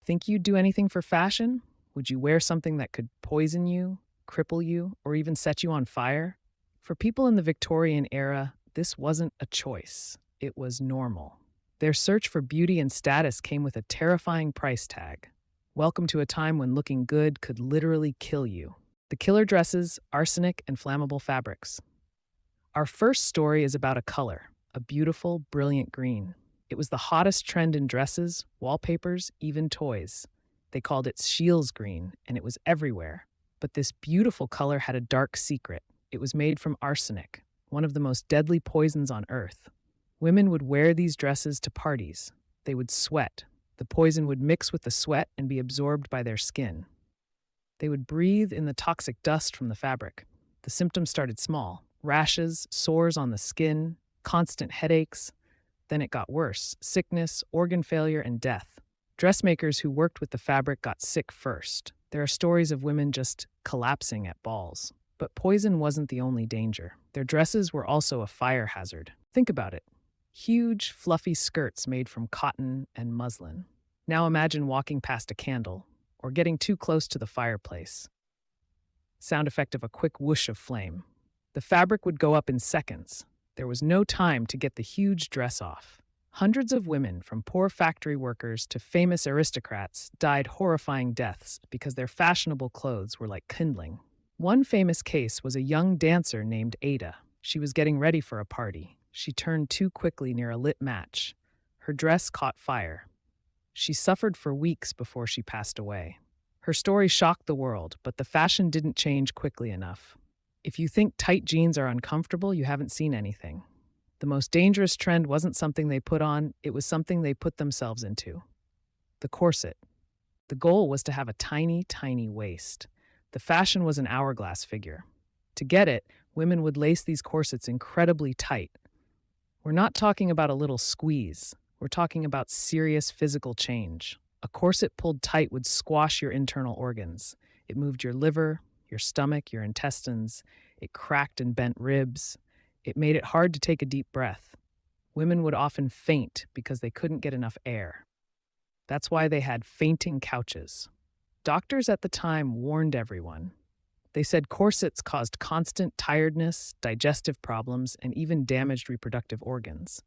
Think you'd do anything for fashion? Would you wear something that could poison you, cripple you, or even set you on fire? For people in the Victorian era, this wasn't a choice. It was normal. Their search for beauty and status came with a terrifying price tag. Welcome to a time when looking good could literally kill you. The killer dresses, arsenic, and flammable fabrics. Our first story is about a color, a beautiful, brilliant green. It was the hottest trend in dresses, wallpapers, even toys. They called it Scheele's green, and it was everywhere. But this beautiful color had a dark secret. It was made from arsenic, one of the most deadly poisons on Earth. Women would wear these dresses to parties. They would sweat. The poison would mix with the sweat and be absorbed by their skin. They would breathe in the toxic dust from the fabric. The symptoms started small: rashes, sores on the skin, constant headaches. Then it got worse: sickness, organ failure, and death. Dressmakers who worked with the fabric got sick first. There are stories of women just collapsing at balls. But poison wasn't the only danger. Their dresses were also a fire hazard. Think about it. Huge, fluffy skirts made from cotton and muslin. Now imagine walking past a candle or getting too close to the fireplace. Sound effect of a quick whoosh of flame. The fabric would go up in seconds. There was no time to get the huge dress off. Hundreds of women, from poor factory workers to famous aristocrats, died horrifying deaths because their fashionable clothes were like kindling. One famous case was a young dancer named Ada. She was getting ready for a party. She turned too quickly near a lit match. Her dress caught fire. She suffered for weeks before she passed away. Her story shocked the world, but the fashion didn't change quickly enough. If you think tight jeans are uncomfortable, you haven't seen anything. The most dangerous trend wasn't something they put on, it was something they put themselves into. The corset. The goal was to have a tiny, tiny waist. The fashion was an hourglass figure. To get it, women would lace these corsets incredibly tight. We're not talking about a little squeeze. We're talking about serious physical change. A corset pulled tight would squash your internal organs. It moved your liver, your stomach, your intestines. It cracked and bent ribs. It made it hard to take a deep breath. Women would often faint because they couldn't get enough air. That's why they had fainting couches. Doctors at the time warned everyone. They said corsets caused constant tiredness, digestive problems, and even damaged reproductive organs.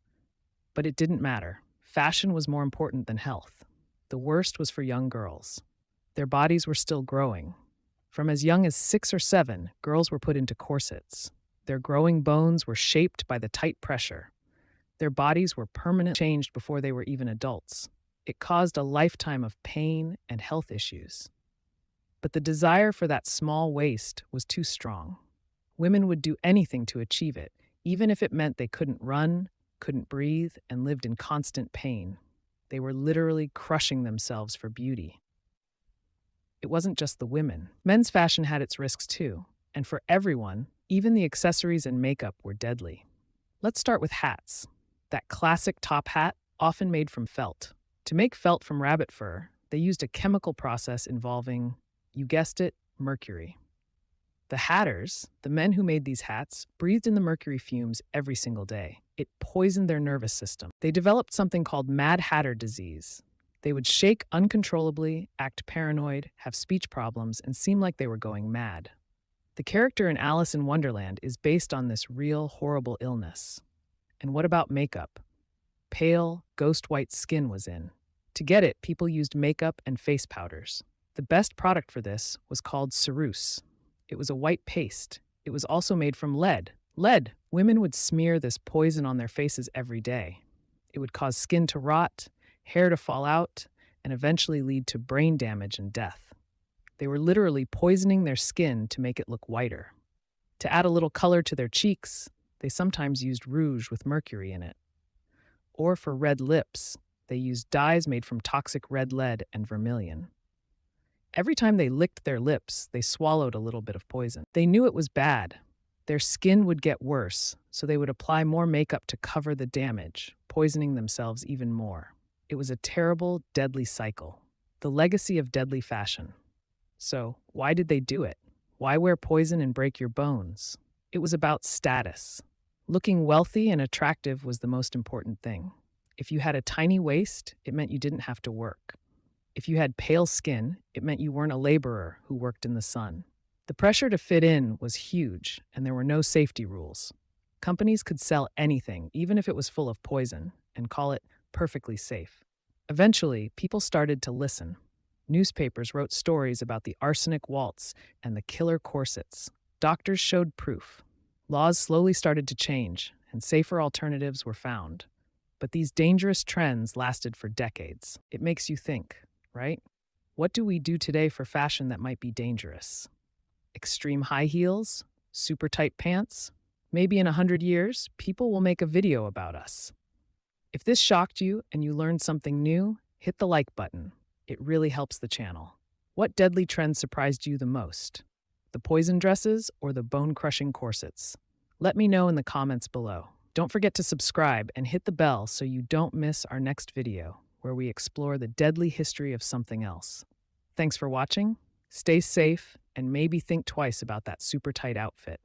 But it didn't matter. Fashion was more important than health. The worst was for young girls. Their bodies were still growing. From as young as 6 or 7, girls were put into corsets. Their growing bones were shaped by the tight pressure. Their bodies were permanently changed before they were even adults. It caused a lifetime of pain and health issues. But the desire for that small waist was too strong. Women would do anything to achieve it, even if it meant they couldn't run, couldn't breathe, and lived in constant pain. They were literally crushing themselves for beauty. It wasn't just the women. Men's fashion had its risks too, and for everyone, even the accessories and makeup were deadly. Let's start with hats. That classic top hat, often made from felt. To make felt from rabbit fur, they used a chemical process involving, you guessed it, mercury. The hatters, the men who made these hats, breathed in the mercury fumes every single day. It poisoned their nervous system. They developed something called Mad Hatter disease. They would shake uncontrollably, act paranoid, have speech problems, and seem like they were going mad. The character in Alice in Wonderland is based on this real, horrible illness. And what about makeup? Pale, ghost white skin was in. To get it, people used makeup and face powders. The best product for this was called ceruse. It was a white paste. It was also made from lead. Lead! Women would smear this poison on their faces every day. It would cause skin to rot, hair to fall out, and eventually lead to brain damage and death. They were literally poisoning their skin to make it look whiter. To add a little color to their cheeks, they sometimes used rouge with mercury in it. Or for red lips, they used dyes made from toxic red lead and vermilion. Every time they licked their lips, they swallowed a little bit of poison. They knew it was bad. Their skin would get worse, so they would apply more makeup to cover the damage, poisoning themselves even more. It was a terrible, deadly cycle. The legacy of deadly fashion. So, why did they do it? Why wear poison and break your bones? It was about status. Looking wealthy and attractive was the most important thing. If you had a tiny waist, it meant you didn't have to work. If you had pale skin, it meant you weren't a laborer who worked in the sun. The pressure to fit in was huge, and there were no safety rules. Companies could sell anything, even if it was full of poison, and call it perfectly safe. Eventually, people started to listen. Newspapers wrote stories about the arsenic waltz and the killer corsets. Doctors showed proof. Laws slowly started to change, and safer alternatives were found. But these dangerous trends lasted for decades. It makes you think, right? What do we do today for fashion that might be dangerous? Extreme high heels? Super tight pants? Maybe in 100 years, people will make a video about us. If this shocked you and you learned something new, hit the like button. It really helps the channel. What deadly trend surprised you the most? The poison dresses or the bone-crushing corsets? Let me know in the comments below. Don't forget to subscribe and hit the bell so you don't miss our next video, where we explore the deadly history of something else. Thanks for watching. Stay safe and maybe think twice about that super tight outfit.